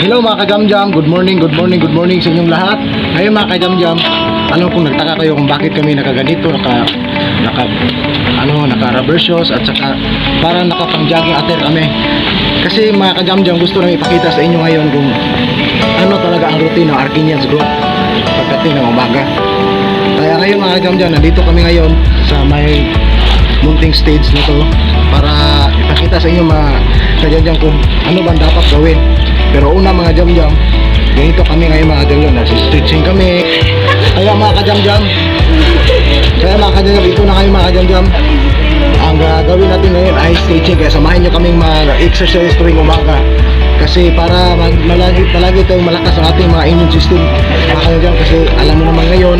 Hello mga ka-Jamjam, good morning sa inyong lahat. Ngayon mga ka-Jamjam, alam kung nagtaka kayo kung bakit kami nakaganito, naka rubber shoes at saka parang nakapang-jogging attire kami. Kasi mga ka-Jamjam, gusto namin ipakita sa inyo ngayon kung ano talaga ang routine ng Arquinians Group pagdating ng umaga. Kaya ngayon mga ka-Jamjam, nandito kami ngayon sa may munting stage na to para ipakita sa inyo mga ka-Jamjam kung ano ba dapat gawin. Pero una mga Jamjam, ganito kami ngayon mga Jamjam, nasi-stretching kami. Kaya mga ka-Jamjam, ito na kayo mga Jamjam. Ang gagawin natin ngayon ay stretching, kaya samahin nyo kaming mag-exercise tuwing umaga. Kasi para palagi tayong malakas ang ating mga immune system mga Jamjam. Kasi alam mo naman ngayon,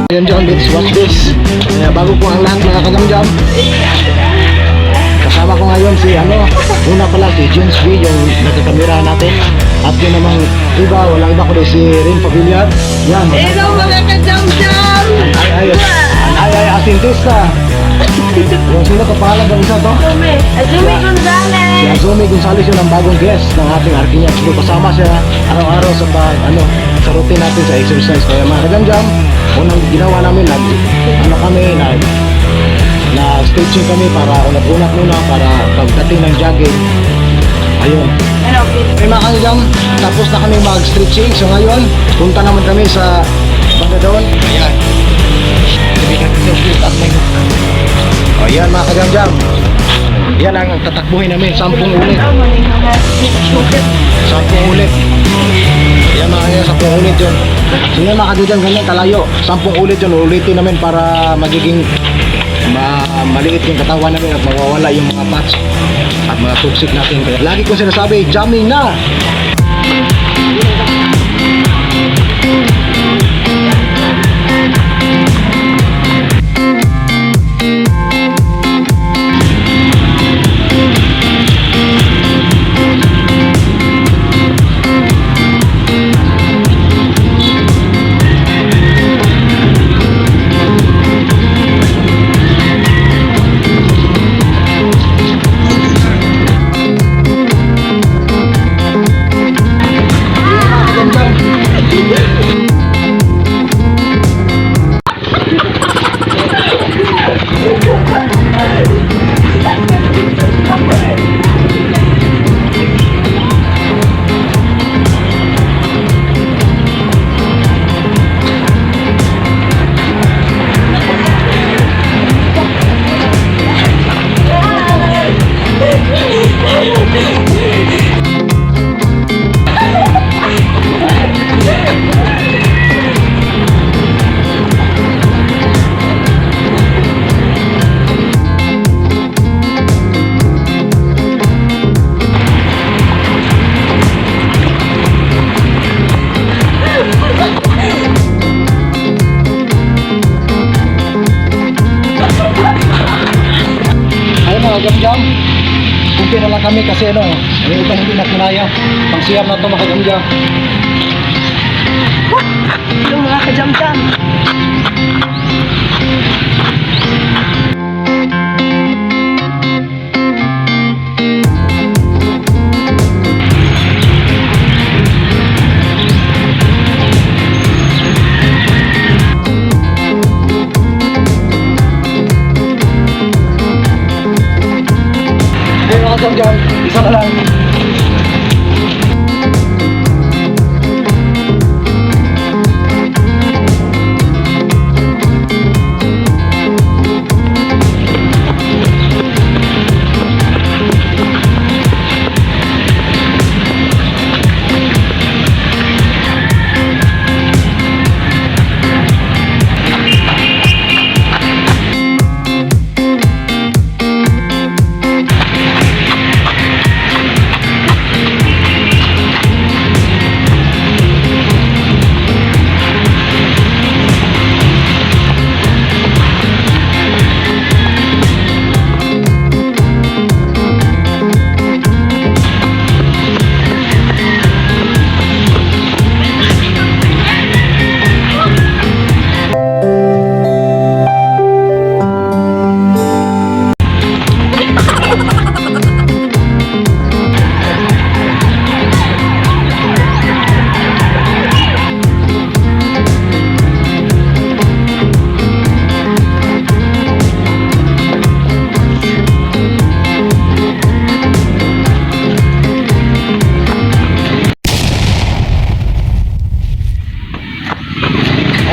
Jamjam, let's watch this. Kaya bago po ang lahat mga ka-Jamjam, kasama ko ngayon si una pala si James V, yung nagkakamera natin. At yun namang iba, walang iba kundi si Rin Pavillar. Yan. Hello mga ka-Jamjam! Ay, asintista. Yung sino ka pangalan ng isa to? Azumi Gonzales! Si Azumi Gonzales yun ang bagong guest ng ating Arquinians. Kasama siya araw-araw sa sa routine natin sa exercise. Kaya mga ka-Jamjam, unang ginawa namin, na-stretching kami para unat-unat muna para pagdating ng jogging. Ayun. Okay mga ka-Jamjam, tapos na kami mag-stretching. So ngayon, punta naman kami sa banda doon. Ayan. O yan mga ka-Jamjam, yan ang tatakbuhin namin, 10 ulit. 10 ulit. Yan mga ka-Jamjam, 10 ulit yun. So yan mga ka-Jamjam, ganyan kalayo, 10 ulit yun, ulitin namin para magiging maliit yung katawan namin at mawawala yung mga fats at mga toxic natin. Kaya lagi kong sinasabi, jamming na! Jamjam, kunti na lang kami kasi yung iba hindi na kinaya. Pangsiyam na ito mga ka-Jamjam. Hello mga ka-Jamjam! Jamjam, isa na lang.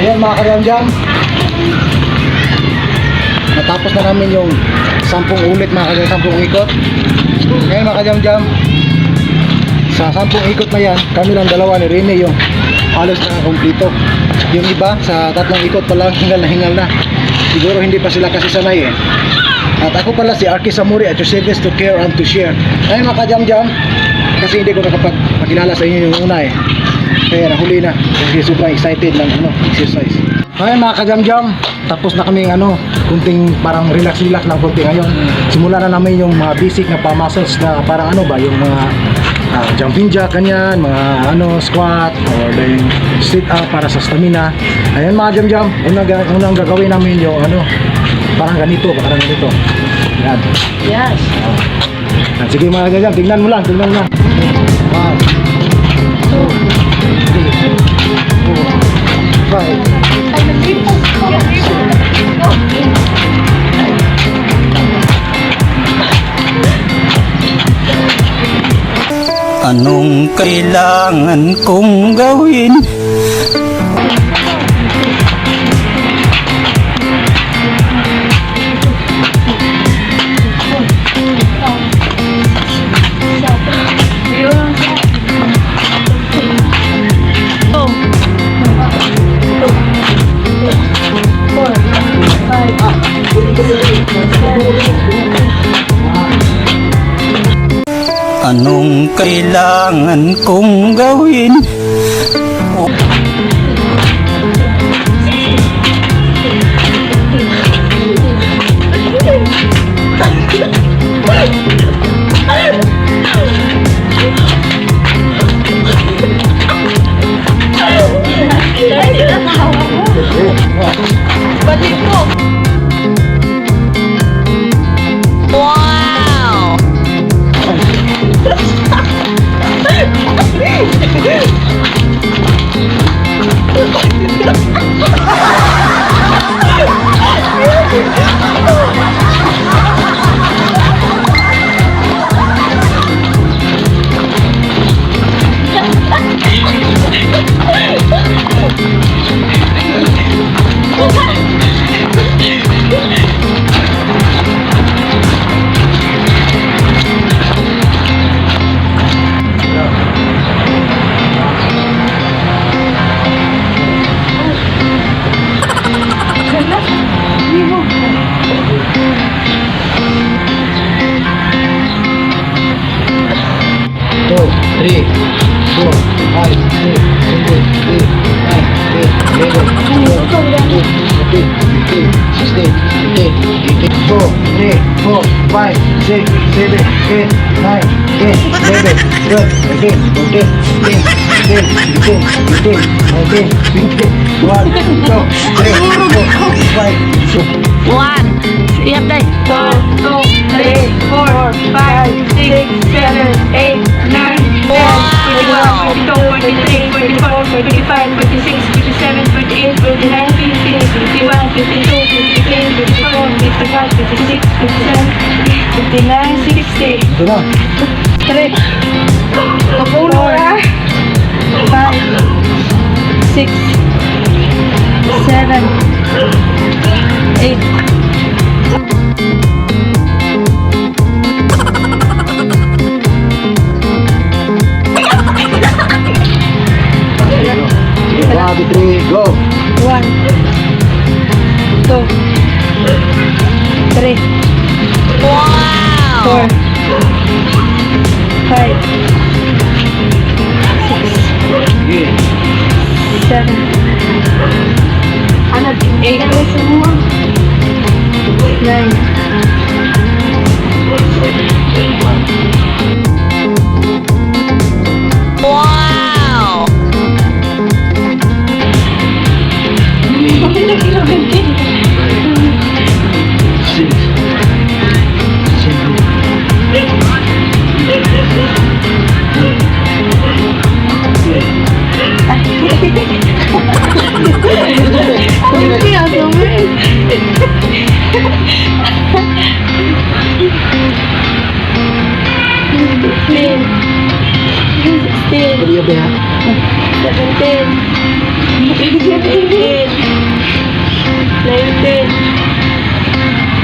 Ayan mga ka-jam-jam, natapos na namin yung 10 ulit mga ka-jam, 10 ikot. Ngayon mga ka-jam-jam, sa 10 ikot na yan, kami lang dalawa ni Rene yung halos na kumplito. Yung iba sa 3 ikot pa lang hingal na. Siguro hindi pa sila kasi sanay eh. At ako pala si Arky Samuri at your service to care and to share. Ngayon mga ka-jam-jam, kasi hindi ko nakapagpakilala sa inyo yung una eh. Kaya nahuli na kasi sobrang excited ng exercise. Ngayon mga ka-jam-jam, tapos na kaming kunting parang relax lang kunti ngayon. Simulan na namin yung mga basic na pa-muscles na parang yung mga jumping jack, kanyan, mga squat or then sit up para sa stamina. Ayun mga jam-jam, unang gagawin namin yung parang ganito. Yan. Yes. Sige mga jam-jam, tingnan mo lang. 1, 2, 3, 4, 5. Anong kailangan kong gawin? Anong kailangan kong gawin? Balik ko. Wow! One. Siap deh. 1, 2, 3, 4, 5, 6, 7, 8, 9, 10, 11, 12, 13, 14, 15, 16, 17, 18, 19, 20, 21, 22, 23, 24, 25, 26, 27, 29, 60. Ito na. 3, 4, 5, 6, 7, 8. One, 2, 3, go. 1, 2, 3, 4, 5, 6, 7, 8, 9. Wow! Six, seven, Sige, be, ha? 17, 18, 19,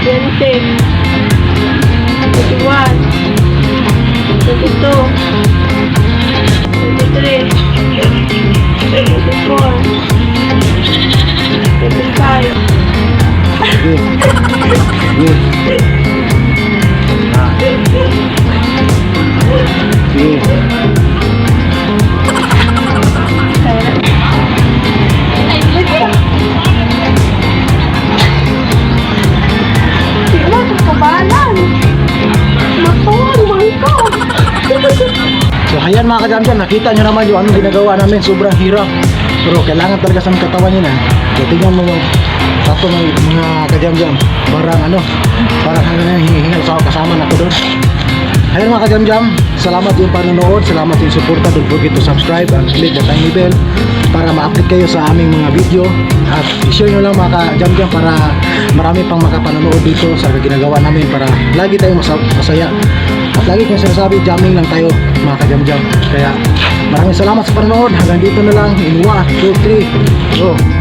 20, 21, 22, 23, 24, 25, Sige. Sige. Ah. Sige. So ayan mga kajamjam, nakita nyo naman yung anong ginagawa namin, sobrang hirap. Pero kailangan talaga sa katawan nyo na. So tignan mo yung tato ng mga kajamjam. Parang hinihingal sa kasama na ko doon. Ayan mga kajamjam, salamat yung panonood, salamat yung suporta. Don't forget to subscribe and click the tiny bell para ma-update kayo sa aming mga video. At i-share nyo lang mga kajamjam para marami pang makapanonood dito sa ginagawa namin para lagi tayong masaya. At lagi kong sinasabi, jamming lang tayo mga kajamjam. Kaya maraming salamat sa panonood. Hanggang dito na lang. In 1, 2, 3, go!